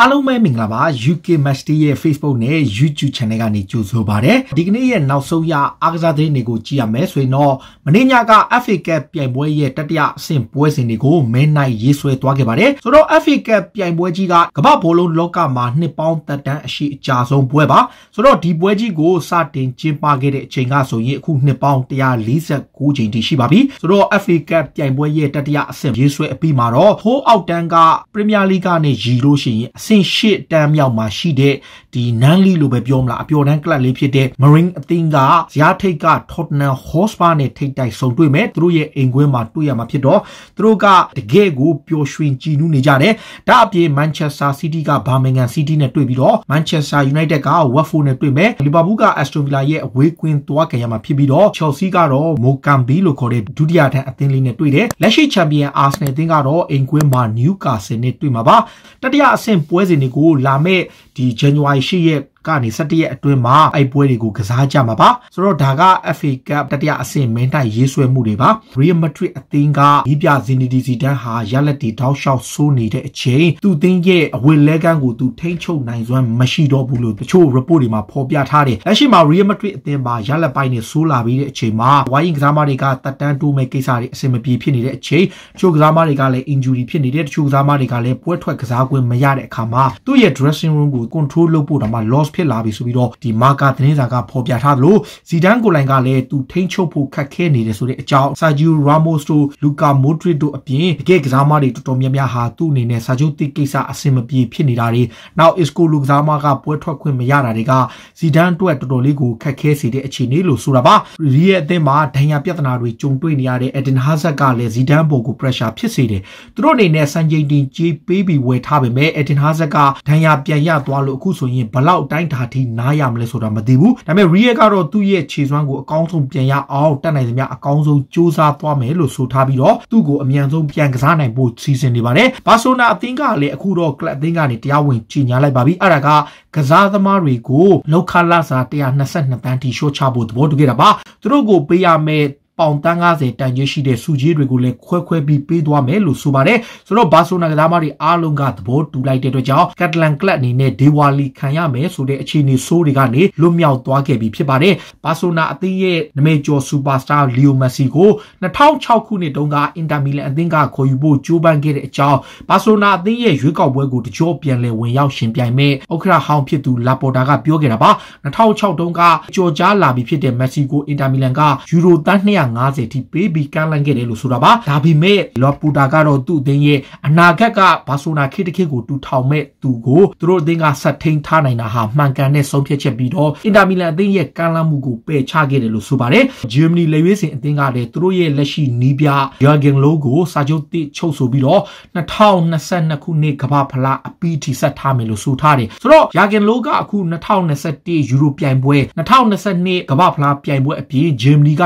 အားလုံးပဲမင်္ဂလာပါ UK Matchday ရဲ့ Facebook နဲ့ YouTube Channel ကနေကြိုဆိုပါရစေဒီကနေ့ရဲ့နောက်ဆုံးရအားကစားသတင်းတွေကိုကြည့်ရမယ်ဆိုရင်တော့မနေ့ညက FA Cup ပြိုင်ပွဲရဲ့တတိယအဆင့်ပွဲစဉ်တွေကိုမဲနိုင်ရေးဆွဲသွားခဲ့ပါတယ်ဆိုတော့ FA Cup ပြိုင်ပွဲကြီးကကမ္ဘာဘောလုံးလောကမှာနှစ်ပေါင်းသက်တမ်းအရှိအကြာဆုံးပွဲပါဆိုတော့ဒီပွဲကြီးကိုစတင်ကျင်းပခဲ့တဲ့အချိန်ကဆိုရင်အခုနှစ်ပေါင်း149ချိန်ထိရှိပါပြီဆိုတော့ FA Cup ပြိုင်ပွဲရဲ့တတိယအဆင့်ရေးဆွဲအပြီးမှာတော့ဟိုးအောက်တန်းက Premier League ကနေရီလို့ရှိရင်အဆင့်8တန်းမြောက်မှာရှိတဲ့ဒီနန်းလီလိုပဲပြောမလားအပျော်တန်းကလပ်လေးဖြစ်တဲ့ Marine အသင်းကဇယားထိတ်က Tottenham Hotspur နဲ့ထိတ်တိုက်ဆုံတွေ့မယ်သူတို့ရဲ့အိမ်ကွင်းမှာတွေ့ရမှာဖြစ်တော့သူတို့ကတကယ်ကိုပျော်ရွှင်ကြည်နူးနေကြတယ်ဒါအပြင် Manchester City က Birmingham City နဲ့တွေ့ပြီးတော့ Manchester United က Watford နဲ့တွေ့မယ် Liverpool က Aston Villa ရဲ့အဝေးကွင်းသွားကြရမှာဖြစ်ပြီးတော့ Chelsea ကတော့ Morecambe လို့ခေါ်တဲ့ဒုတိယထပ်အသင်းလေးနဲ့တွေ့တယ်လက်ရှိ Champion Arsenal အသင်းကတော့အိမ်ကွင်းမှာ Newcastle နဲ့တွေ့မှာပါတတိယအဆင့်ပွဲစဉ်တွေကိုလာမဲ့ဒီ January 8 ရက်ကနေ17ရက်အတွင်းမှာအဲ့ပွဲတွေကိုကစားကြမှာပါဆိုတော့ဒါက FA Cup တတိယအဆင့်မင်းတိုက်ရေးဆွဲမှုတွေပါ Real Madrid အသင်းကဒီပြဇင်နီဒီစီတန်းဟာရလက်တီတောက်လျှောက်ဆိုးနေတဲ့အချိန်သူအသင်းရဲ့အဝယ်လဲကန်းကိုသူထိန်းချုပ်နိုင်စွမ်းမရှိတော့ဘူးလို့တချို့ report တွေမှာဖော်ပြထားတယ်လက်ရှိမှာ Real Madrid အသင်းမှာရလက်ပိုင်းနဲ့ဆိုးလာပြီးတဲ့အချိန်မှာဝိုင်းကစားမတွေကတက်တန်းတိုးမဲ့ကိစ္စတွေအဆင်မပြေဖြစ်နေတဲ့အချိန်တချို့ကစားမတွေကလည်း injury ဖြစ်နေတဲ့တချို့ကစားမတွေကလည်းပွဲထွက်ကစားခွင့်မရတဲ့အခါမှာသူ့ရဲ့ dressing room ကို control လုပ်ဖို့တော့မှ loss ဖြစ်လာပြီဆိုပြီးတော့ဒီမာကာသတင်းစာကဖော်ပြထားသလိုဇီဒန်ကိုလိုင်ကလည်းသူထိန်းချုပ်ဖို့ခက်ခဲနေတယ်ဆိုတဲ့အကြောင်းဆာဂျီယိုရာမို့စ်တို့လူကာမိုဒရစ်တို့အပြင်တကယ်ကစားမတွေတော်တော်များများဟာသူ့အနေနဲ့စာချုပ်တိကိစ္စအဆင်မပြေဖြစ်နေတာတွေနောက်အစ်ကိုလူကစားမကပွဲထွက်ခွင့်မရတာတွေကဇီဒန်အတွက်တော်တော်လေးကိုခက်ခဲစေတဲ့အခြေအနေလို့ဆိုတာပါရီရဲ့အသင်းမှာဒဏ်ရာပြဿနာတွေကြုံတွေ့နေရတဲ့ Eden Hazard ကလည်းဇီဒန်ပေါ်ကို pressure ဖြစ်စေတယ်သူတို့အနေနဲ့စံချိန်တင်ကြေးပေးပြီးဝယ်ထားပေမဲ့ Eden Hazard ကဒဏ်ရာပြန်ရသွားလို့အခုဆိုရင်ဘလောက်တိုင်းတာထိနားရမလဲဆိုတာမသိဘူးဒါပေမဲ့ Real ကတော့သူ့ရဲ့ခြေစွမ်းကိုအကောင်းဆုံးပြန်ရအောင်တက်နိုင်သမျှအကောင်းဆုံးစူးစမ်းသွားမယ်လို့ဆိုထားပြီးတော့သူ့ကိုအမြန်ဆုံးပြန်ကစားနိုင်ဖို့စီစဉ်နေပါတယ်ဘာဆိုနာအသင်းကလည်းအခုတော့ကလပ်အသင်းကနေတရားဝင်ကြီးညာလိုက်ပါပြီအဲ့ဒါကကစားသမားတွေကိုလောက်ခလာစာ122တန်းထိရှော့ချဖို့သဘောတူခဲ့တာပါသူတို့ကိုပေးရမယ့်ပေါင်တန်း90တန်ကြီးရှိတဲ့စုကြီးတွေကိုလည်းခွဲပြီးပေးသွားမယ်လို့ဆိုပါတယ်ဆိုတော့ဘာဆိုနာကစားမတွေအားလုံးကသဘောတူလိုက်တဲ့အတွက်ကြောင့်ကက်တလန်ကလပ်အနေနဲ့ဒေဝါလီခံရမယ်ဆိုတဲ့အခြေအနေဆိုးတွေကနေလွတ်မြောက်သွားခဲ့ပြီဖြစ်ပါတယ်ဘာဆိုနာအသင်းရဲ့နမိတ်ကျော်စူပါစတာလီယိုမက်ဆီကို2006ခုနှစ်တုန်းကအင်တာမီလန်အသင်းကခေါ်ယူဖို့ကြိုးပမ်းခဲ့တဲ့အကြောင်းဘာဆိုနာအသင်းရဲ့ရွေးကောက်ပွဲကိုတကြောပြန်လည်ဝင်ရောက်ရှင်ပြိုင်မဲ့ဥက္ကရာဟောင်းဖြစ်သူလာပေါ်တာကပြောခဲ့တာပါ2006တုန်းကကြော်ကြားလာပြီဖြစ်တဲ့မက်ဆီကိုအင်တာမီလန်ကယူရိုတန်း250ထိပေးပြီးကမ်းလှမ်းခဲ့တယ်လို့ဆိုတာပါဒါပေမဲ့လော်ပူတာကတော့သူ့အသင်းရဲ့အနာဂတ်ကဘာဆိုနာခေတ်တစ်ခေတ်ကိုတူထောင်မဲ့သူကိုသူတို့အသင်းကဆက်ထိန်ထားနိုင်တာဟာမှန်ကန်တဲ့ဆုံးဖြတ်ချက်ပြီးတော့အင်တာမီလန်အသင်းရဲ့ကမ်းလှမ်းမှုကိုပယ်ချခဲ့တယ်လို့ဆိုပါတယ်ဂျာမနီလေဝေးစင်အသင်းကလည်းသူတို့ရဲ့လက်ရှိနီးပြယာဂင်လိုကိုစာချုပ်တိချုပ်ဆိုပြီးတော့2022ခုနှစ်ကမ္ဘာဖလားအပီးထိဆက်ထားမယ်လို့ဆိုထားတယ်ဆိုတော့ယာဂင်လိုကအခု2021ယူရိုပြိုင်ပွဲ2022ကမ္ဘာဖလားပြိုင်ပွဲအပြင်ဂျာမနီက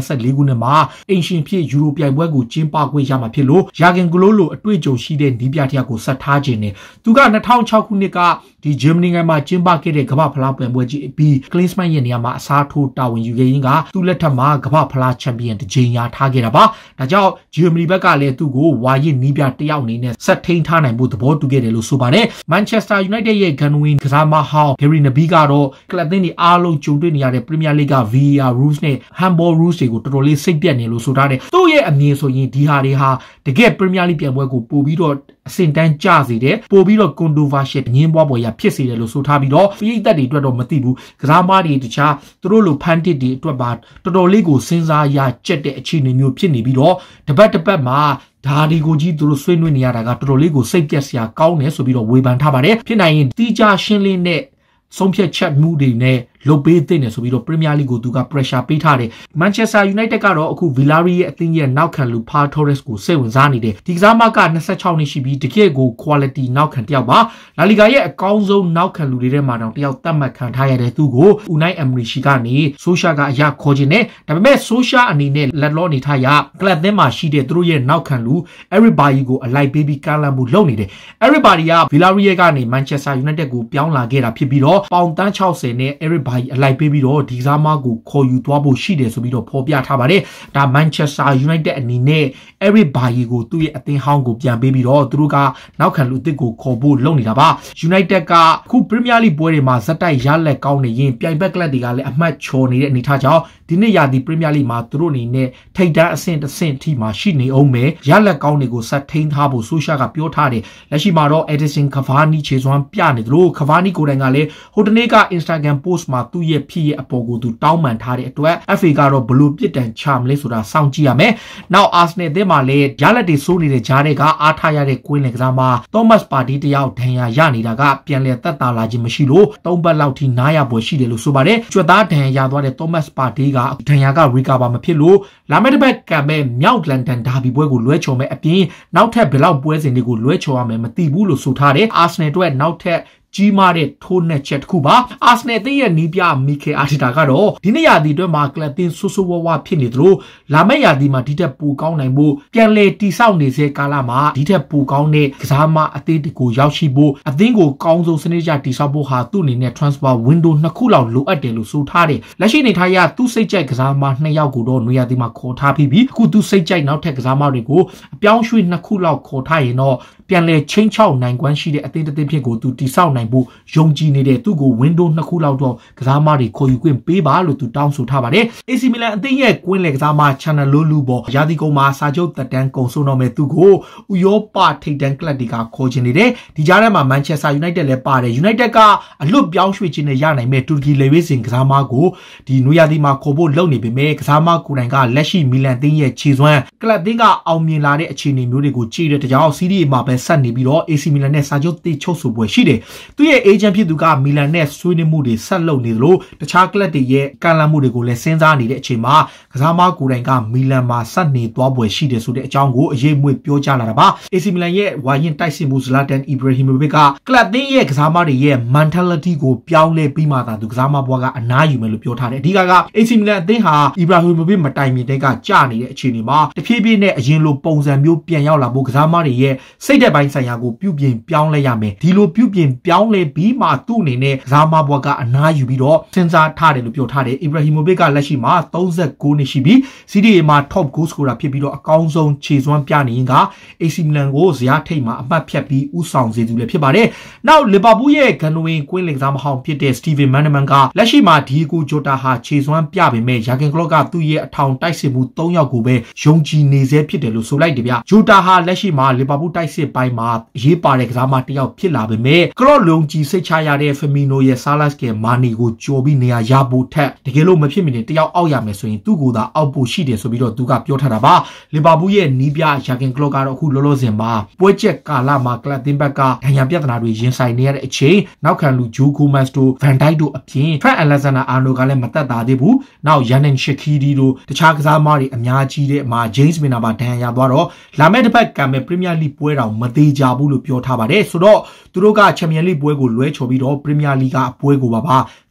2024ခုနှစ်မှာအင်ရှင်ဖြစ်ယူရိုပြိုင်ပွဲကိုကျင်းပခွင့်ရမှာဖြစ်လို့ယာဂင်ဂလိုလိုအတွေ့အကြုံရှိတဲ့နီးပြတယောက်ကိုဆက်ထားခြင်းနဲ့သူက2006ခုနှစ်ကဒီဂျာမနီနိုင်ငံမှာကျင်းပခဲ့တဲ့ကမ္ဘာဖလားပြိုင်ပွဲကြီးအပြီးကလင်းစမန်ရဲ့နေရာမှာအစားထိုးတာဝန်ယူခဲ့ရင်းကသူ့လက်ထက်မှာကမ္ဘာဖလားချန်ပီယံတစ်ချိန်ရထားခဲ့တာပါဒါကြောင့်ဂျာမနီဘက်ကလည်းသူ့ကိုဝါရစ်နီးပြတယောက်အနေနဲ့ဆက်ထိန်ထားနိုင်ဖို့သဘောတူခဲ့တယ်လို့ဆိုပါတယ်မန်ချက်စတာယူနိုက်တက်ရဲ့ဂန်ဝင်းကစားမဟောင်းဂယ်ရီနဘီကတော့ကလပ်သင်းတွေအားလုံးကြုံတွေ့နေရတဲ့ပရီးမီးယားလိဂ်က VAR rules နဲ့ handball rules တွေကိုတော်တော်လေးစိတ်ပြတ်နေလို့ဆိုထားတယ်သူ့ရဲ့အမြင်ဆိုရင်ဒီဟာတွေဟာတကယ်ပရီးမီးယားလိဂ်ပြိုင်ပွဲကိုပို့ပြီးတော့အဆင့်တန်းကျစေတယ်ပို့ပြီးတော့ controversial ညင်းပွားပေါ်ရဖြစ်စေတယ်လို့ဆိုထားပြီးတော့ပရိသတ်တွေအတွက်တော့မသိဘူးကစားမတွေတခြားသူတို့လိုဖန်တစ်တွေအတွက်ပါတော်တော်လေးကိုစဉ်းစားရကြက်တဲ့အခြေအနေမျိုးဖြစ်နေပြီးတော့တပတ်မှာဒါဒီကိုကြီးသူတို့ဆွေးနွေးနေရတာကတော်တော်လေးကိုစိတ်ပြက်စရာကောင်းတယ်ဆိုပြီးတော့ဝေဖန်ထားပါတယ်ဖြစ်နိုင်ရင်တီးခြားရှင်းလင်းတဲ့ဆုံးဖြတ်ချက်မှုတွေနဲ့လုတ်ပေးတဲ့နေဆိုပြီးတော့ပရီးမီးယားလိဂ်ကိုသူက pressure ပေးထားတယ်မန်ချက်စတာယူနိုက်တက်ကတော့အခုဗီလာရီရဲ့အသင်းရဲ့နောက်ခံလူဖာတိုရက်စ်ကိုစိတ်ဝင်စားနေတယ်ဒီကစားမက26နှစ်ရှိပြီးတကယ့်ကို quality နောက်ခံတယောက်ပါလာလီဂါရဲ့အကောင်းဆုံးနောက်ခံလူတွေထဲမှာတောင်တယောက်သတ်မှတ်ခံထားရတဲ့သူကိုဥနိုင်းအမရီရှိကနေဆိုရှာကအရာခေါ်ခြင်းနဲ့ဒါပေမဲ့ဆိုရှာအနေနဲ့လက်လောနေထားရကလပ်သင်းမှာရှိတဲ့သူတို့ရဲ့နောက်ခံလူ everybody ကိုအလိုက်ပေးပြီးကမ်းလှမ်းမှုလုပ်နေတယ် everybody ကဗီလာရီရဲ့ကနေမန်ချက်စတာယူနိုက်တက်ကိုပြောင်းလာခဲ့တာဖြစ်ပြီးတော့ပေါင်တန်း60နဲ့ everybody by a like baby or Dizamago call you Dwabo Shides to be the Popia Tabare, that Manchester United and Nine, everybody go to it, I think Hango Pian baby or Druga, now can Lutigo Kobo Lonely Daba, United Ka, who premierly bore Mazata Yale County Yin, Pian Bekla Digale, a match on it, Nitaja, Dineya the premierly Matroni, ne, take that Saint Team machine, Ome, Yale County go Satain Habo, Susha Piotade, Lashimaro, Edison Cavani, Chase one piano, Ro, Cavani Gorengale, Hodanega Instagram post ma 2 year P Apogo to Tauman Tade to Africa Blue Pit and Charmless or Sound Giame. Now ask ne de Male, Jalade Soli de Jarega, Ataya de Queen Exama, Thomas Party out Tanya Yani Daga, Pianle Tata Laji Mashilo, Tomba Lauti Naya Boshi de Lusubare, Chuda Tanya de Thomas Partiga, Tanyaga Ricaba Mapilo, Lamedabek Cabe, Mountland and Dabi Buego Luecho me api, now tap below boys in the good Luecho ame Matibulo Sutare, ask ne to now tap. Gmare Tone Chet Kuba, Asne the Nibia Mike Atitagaro, Dinea di Mark Latin Susuwa Pinidro, Lamea di Matita Pukaunamo, Pianle T Sound is a Kalama, Dita Pukaune, Xama Atetico Yashibo, Adingo Council Seneja Tisabo Hatun in a transfer window Nakula Lu Adelu Sutare, Lashinitaya, two say Jack Zama, Nayagudo, Nuya di Makota Pibi, could do say Jack now take Zama Rigo, Pianshu Nakula Kota, no, Pianle change out 9 1 she at the go to Tisao. Yongji needed to go window Nakula, Kazamari, Koyuquin, Peba, to down so tabare. AC Milan, the year Queen Lexama, Channel Lulubo, Yadiko Masajo, the Danko Sonome to go, Uyo party Dankladika, Cogenide, Dijarama, Manchester United Lepare, United car, a look beyond switch in the yarn I made Turkey Lewis in Kazamago, the Nuyadima Kobo Loni be make Kazama Kuranga, Leshi Milan, the year Chiswan, Gladinga, Aumilare, Chini, Murigo, Chile, the Yao City, Mabe Sunny below, AC Milan, Sajo, the Chosu Bushide. သူရဲ့ agent ဖြစ်သူကမီလန်နဲ့ဆွေးနွေးမှုတွေဆက်လုပ်နေသလိုတခြားကလပ်တွေရဲ့ကန်လန့်မှုတွေကိုလည်းစဉ်းစားနေတဲ့အချိန်မှာကစားမကိုယ်တိုင်ကမီလန်မှာဆက်နေသွားပွဲရှိတယ်ဆိုတဲ့အကြောင်းကိုအရေးမွေးပြောကြားလာတာပါ AC မီလန်ရဲ့ဝါရင်တိုက်စစ်မှုဇလာတန်အီဘရာဟီမိုဗစ်ကကလပ်တင်းရဲ့ကစားမတွေရဲ့ mentality ကိုပြောင်းလဲပြီးမှသာသူကစားမဘွားကအနားယူမယ်လို့ပြောထားတယ်အဓိကက AC မီလန်အသင်းဟာအီဘရာဟီမိုဗစ်မတိုင်မီတဲ့ကကြာနေတဲ့အခြေအနေမှာတဖြည်းဖြည်းနဲ့အရင်လိုပုံစံမျိုးပြန်ရောက်လာဖို့ကစားမတွေရဲ့စိတ်သက်ပိုင်းဆိုင်ရာကိုပြုပြင်ပြောင်းလဲရမယ်ဒီလိုပြုပြင်ပြောင်းလဲပြီးမှသူ့အနေနဲ့ကစားမဘွားကအနားယူပြီးတော့စဉ်းစားထားတယ်လို့ပြောထားတယ်အီဘရာဟီမိုဗစ်ကလက်ရှိမှာ39နှစ်ရှိပြီး CDA မှာ top goal scorer ဖြစ်ပြီးတော့အကောင်းဆုံးခြေစွမ်းပြနေရင်က AC မီလန်ကိုဇယားထိပ်မှာအမှတ်ဖြတ်ပြီးဥဆောင်စေသူလည်းဖြစ်ပါတယ်နောက်လီဗာပူးရဲ့ဂန်နဝင်ကွင်းလင်ကစားမဟောင်းဖြစ်တဲ့ Steven Manneman ကလက်ရှိမှာဒီကိုဂျိုတာဟာခြေစွမ်းပြပေမဲ့ယာဂင်ကလော့ကသူ့ရဲ့အထောင်တိုက်စစ်မှု3ယောက်ကိုပဲယုံကြည်နေစေဖြစ်တယ်လို့ဆိုလိုက်တယ်ဗျဂျိုတာဟာလက်ရှိမှာလီဗာပူးတိုက်စစ်ပိုင်းမှာအရေးပါတဲ့ကစားမတစ်ယောက်ဖြစ်လာပေမဲ့ကလော့လုံကြီးစိတ်ချရတဲ့ Firmino ရဲ့ Salas ကမာနီကိုကြော်ပြီးနေရာရဖို့ထက်တကယ်လို့မဖြစ်မနေတယောက်အောက်ရမယ်ဆိုရင်သူ့ကိုယ်သာအောက်ဖို့ရှိတယ်ဆိုပြီးတော့သူကပြောထားတာပါလီဗာပူးရဲ့နီးပြယာဂင်ကလော့ကတော့အခုလောလောဆယ်မှာပွဲချက်ကာလမှာကလပ်တင်ဘက်ကဒဏ်ရာပြဿနာတွေရင်ဆိုင်နေရတဲ့အချိန်နောက်ခံလူဂျိုကိုမတ်စ်တို့ဗန်ဒိုက်တို့အပြင်ဖရန့်အလက်ဇန်နာအာနိုကလည်းမတက်တာသေးဘူးနောက်ယန်နန်ရှက်ခီဒီတို့တခြားကစားသမားတွေအများကြီးတဲ့မှာဂျိမ်းစ်မင်နာပါဒဏ်ရာရသွားတော့လာမယ့်တစ်ပတ်ကံမဲ့ပရီးမီးယားလိပွဲတော်မသေးကြဘူးလို့ပြောထားပါတယ်ဆိုတော့သူတို့ကချန်ပီယံလိပွဲကိုလွဲချော်ပြီးတော့ပရီးမီးယားလိကအပွဲကိုပါ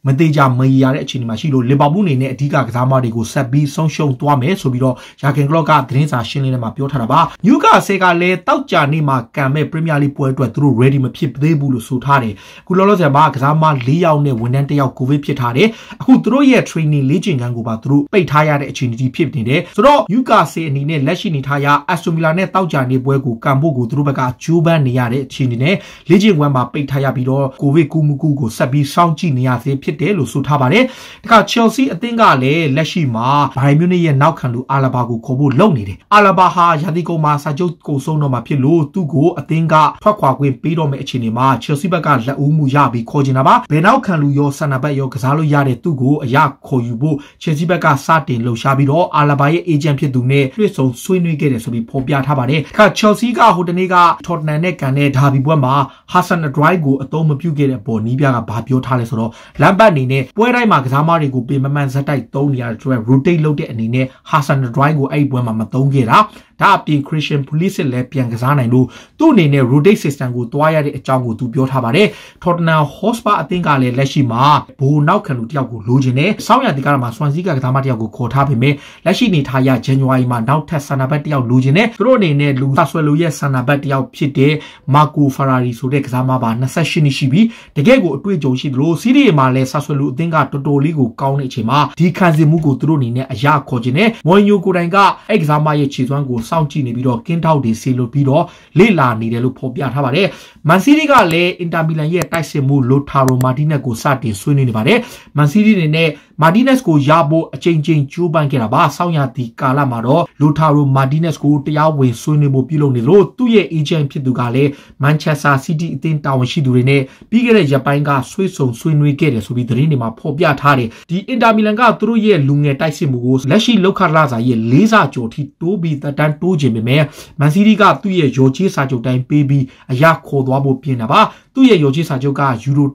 မသေးကြမရတဲ့အခြေအနေမှာရှိလို့လီဗာပူးအနေနဲ့အဓိကကစားသမားတွေကိုဆက်ပြီးဆုံးရှုံးသွားမယ်ဆိုပြီးတော့ယာဂင်ကလော့ကသတင်းစာရှင်းလင်းတဲ့မှာပြောထားတာပါနျူကာဆယ်ကလည်းတောက်ကြနေမှာကံမဲ့ပရီးမီးယားလိပွဲအတွက်သူတို့ ready မဖြစ်သေးဘူးလို့ဆိုထားတယ်အခုလောလောဆယ်မှာကစားသမား4ယောက်နဲ့ဝန်ထမ်း1ယောက်ကိုဗစ်ဖြစ်ထားတယ်အခုသူတို့ရဲ့ training လေ့ကျင့်ခန်းကိုပါသူတို့ပိတ်ထားရတဲ့အခြေအနေဖြစ်နေတယ်ဆိုတော့နျူကာဆယ်အနေနဲ့လက်ရှိနေထားရအက်စတိုမီလာနဲ့တောက်ကြနေပွဲကိုကံဖို့ကိုသူတို့ဘက်ကဂျိုးပန်းနေရတဲ့အခြေအနေနဲ့လေ့ကျင့်ခန်းမှာပိတ်ထားရပြီးတော့ကိုဗစ်ကူးမှုကိုဆက်ပြီးစောင့်ကြည့်နေရသေးဖြစ်တယ်လို့ဆိုထားပါတယ်တခါ Chelsea အသင်းကလည်းလက်ရှိမှာဘိုင်မြူနစ်ရဲ့နောက်ခံလူအာလာဘာကိုခေါ်ဖို့လုပ်နေတယ်အာလာဘာဟာရာသီကုန်မှာစာချုပ်ကုန်ဆုံးတော့မှာဖြစ်လို့သူ့ကိုအသင်းကထွက်ခွာခွင့်ပေးတော့မယ့်အခြေအနေမှာ Chelsea ဘက်ကလက်ဦးမှုရပြီးခေါ်ချင်တာပါဘယ်နောက်ခံလူရောဆန်နာဘက်ရောကစားလို့ရတဲ့သူ့ကိုအရခေါ်ယူဖို့ Chelsea ဘက်ကစတင်လှုပ်ရှားပြီးတော့အာလာဘာရဲ့ agent ဖြစ်သူနဲ့တွေ့ဆုံဆွေးနွေးခဲ့တယ်ဆိုပြီးဖော်ပြထားပါတယ်တခါ Chelsea ကဟိုတနေ့က Tottenham နဲ့ကန်တဲ့ဒါဘီပွဲမှာ Hassan Adrai ကိုအသုံးမပြုခဲ့တဲ့ပေါ်နီးပြကဘာပြောထားလဲဆိုတော့လမ်ဘတ်အနေနဲ့ပွဲတိုင်းမှာကစားသမားတွေကိုပြင်မမှန်ဇက်တိုက်သုံးနေရတဲ့အတွက် rotate လုပ်တဲ့အနေနဲ့ Hassan Adrai ကိုအဲ့ဒီပွဲမှာမသုံးခဲ့တာဒါအပြင် Christian Pulisic လည်းပြန်ကစားနိုင်လို့သူ့အနေနဲ့ rotate system ကိုတွားရတဲ့အကြောင်းကိုသူပြောထားပါတယ် Tottenham Hotspur အသင်းကလည်းလက်ရှိမှာဘိုးနောက်ခံလူတယောက်ကိုလိုချင်တယ်ဆောင်းရာသီကာလမှာ Swansea ကစားသမားတယောက်ကိုခေါ်ထားပေမဲ့လက်ရှိနေထားရ January မှာနောက်ထပ်ဆန်နာဘက်တယောက်လိုချင်တယ်သူတို့အနေနဲ့လူသဆွဲလိုရဲ့ဆန်နာဘက်တယောက်ဖြစ်တဲ့ Marco Ferrari ဆိုတဲ့ကစားသမားပါ28နှစ်ရှိပြီတကယ့်ကိုအတွေ့အကြုံရှိသလို Serie A မှာလည်း ဆဆွဲလူအသင်းကတော်တော်လေးကိုကောင်းတဲ့အချိန်မှာဒီခံစစ်မှုကိုသူတို့အနေနဲ့အရာခေါ်ခြင်းနဲ့မော်ညိုကိုတိုင်ကအဲ့ကစားမရဲ့ခြေစွမ်းကိုစောင့်ကြည့်နေပြီးတော့ကင်းထောက်တွေဆေလို့ပြီးတော့လေ့လာနေတယ်လို့ဖော်ပြထားပါတယ်မန်စီးတီးကလည်းအင်တာမီလန်ရဲ့တိုက်စစ်မှုလိုထာရိုမာတီနက်ကိုစတင်ဆွေးနွေးနေပါတယ်မန်စီးတီးအနေနဲ့မာတီနက်စ်ကိုရဖို့အချိန်ချင်းကြိုးပမ်းခဲ့တာပါဆောင်းရာသီကာလမှာတော့လိုထာရိုမာတီနက်စ်ကိုတရားဝင်ဆွေးနွေးဖို့ပြုလုပ်နေလို့သူ့ရဲ့ agent ဖြစ်သူကလည်းမန်ချက်စတာစီးတီးအသင်းတာဝန်ရှိသူတွေနဲ့ပြီးခဲ့တဲ့ရက်ပိုင်းကဆွေးနွေးခဲ့တယ်ဆိုပြီးသတင်းတွေမှာဖော်ပြထားတယ်ဒီအင်တာမီလန်ကသူတို့ရဲ့လူငယ်တိုက်စစ်မှုကိုလက်ရှိလောက်ခလာစာရဲ့၄စာကျော်ထိတိုးပြီးတန်တိုးခြင်းပေမဲ့မန်စီးတီးကသူ့ရဲ့ရော်ချေးစာချုပ်တိုင်းပေးပြီးအရာခေါ်သွားဖို့ပြင်တာပါသူ့ရဲ့ရော်ချေးစာချုပ်ကယူရို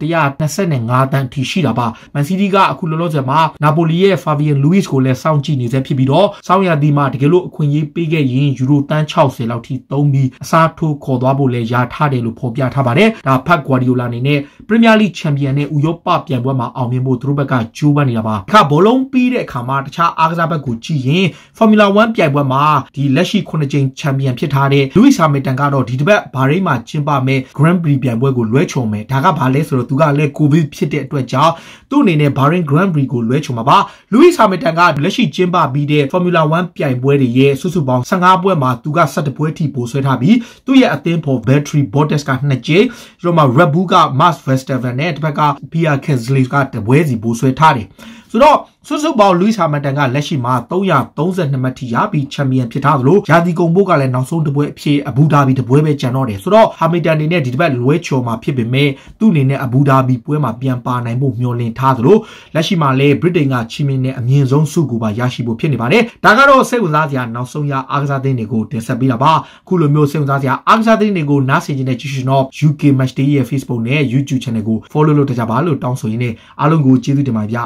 125တန်းထိရှိတာပါမန်စီးတီးကအခုလောလောဆယ်မှာနာပိုလီရဲ့ဖာဗီယန်လူးစ်ကိုလည်းစောင့်ကြည့်နေစေဖြစ်ပြီးတော့ဆောင်းရာသီမှာတကယ်လို့အခွင့်အရေးပေးခဲ့ရင်ယူရိုတန်း60လောက်ထိသုံးပြီးအစားထိုးခေါ်သွားဖို့လည်းယာထားတယ်လို့ဖော်ပြထားပါတယ်ဒါဖတ်ဂွာဒီယိုလာအနေနဲ့ပရီးမီးယားလိချန်ပီယံနဲ့ဥရောပပြိုင်ပွဲမှာအောင်မြင်ဖို့သူတို့ဘက်ကကြိုးပမ်းနေတာပါခါဘောလုံးပြီးတဲ့အခါမှာတခြားအားကစားဘက်ကိုကြည့်ရင် Formula 1 ပြိုင်ပွဲမှာဒီလက်ရှိ9ကြိမ်ချန်ပီယံဖြစ်ထားတဲ့ Lewis Hamilton ကတော့ဒီတစ်ပတ်ဘာရိန်းမှာကျင်းပမဲ့ Grand Prix ပြိုင်ပွဲကိုလွဲချော်မယ်ဒါကဘာလဲဆိုတော့သူကလည်းကိုဗစ်ဖြစ်တဲ့အတွက်ကြောင့်သူ့အနေနဲ့ Bahrain Grand Prix ကိုလွဲချော်မှာပါ Lewis Hamilton ကလက်ရှိကျင်းပပြီးတဲ့ Formula 1 ပြိုင်ပွဲတွေရဲ့စုစုပေါင်း15ပွဲမှာသူက17ပွဲထိပိုဆွဲထားပြီးသူ့ရဲ့အသင်းဖော် Valtteri Bottas က2ကြိမ်ပြီးတော့ Red Bull က Max Verstappen နဲ့တစ်ဖက်က Pierre Gasly ကတပွဲစီပိုဆွဲထားတယ်ဆိုတော့စုစုပေါင်း Lewis Hamilton ကလက်ရှိမှာ332မှတ်ထိရပြီးချန်ပီယံဖြစ်ထားသလိုရာသီကုန်ဖို့ကလည်းနောက်ဆုံးတစ်ပွဲအဖြစ်အဘူဒါဘီတစ်ပွဲပဲကျန်တော့တယ်ဆိုတော့ Hamilton အနေနဲ့ဒီတစ်ပတ်လွဲချော်မှာဖြစ်ပေမဲ့သူ့အနေနဲ့အဘူဒါဘီပွဲမှာပြန်ပါနိုင်ဖို့မျှော်လင့်ထားသလိုလက်ရှိမှာလည်းဗြိတိန်ကချီးမြှင့်တဲ့အမြင့်ဆုံးဆုကိုပါရရှိဖို့ဖြစ်နေပါတယ်ဒါကတော့စိတ်ဝင်စားစရာနောက်ဆုံးရအားကစားသတင်းတွေကိုတင်ဆက်ပေးတာပါခုလိုမျိုးစိတ်ဝင်စားစရာအားကစားသတင်းတွေကိုနားဆင်နေတဲ့ကြည့်ရှင်တော့ UK Matchday ရဲ့ Facebook နဲ့ YouTube Channel ကို follow လုပ်ကြပါလို့တောင်းဆိုရင်းနဲ့အားလုံးကိုကျေးဇူးတင်ပါတယ်ဗျ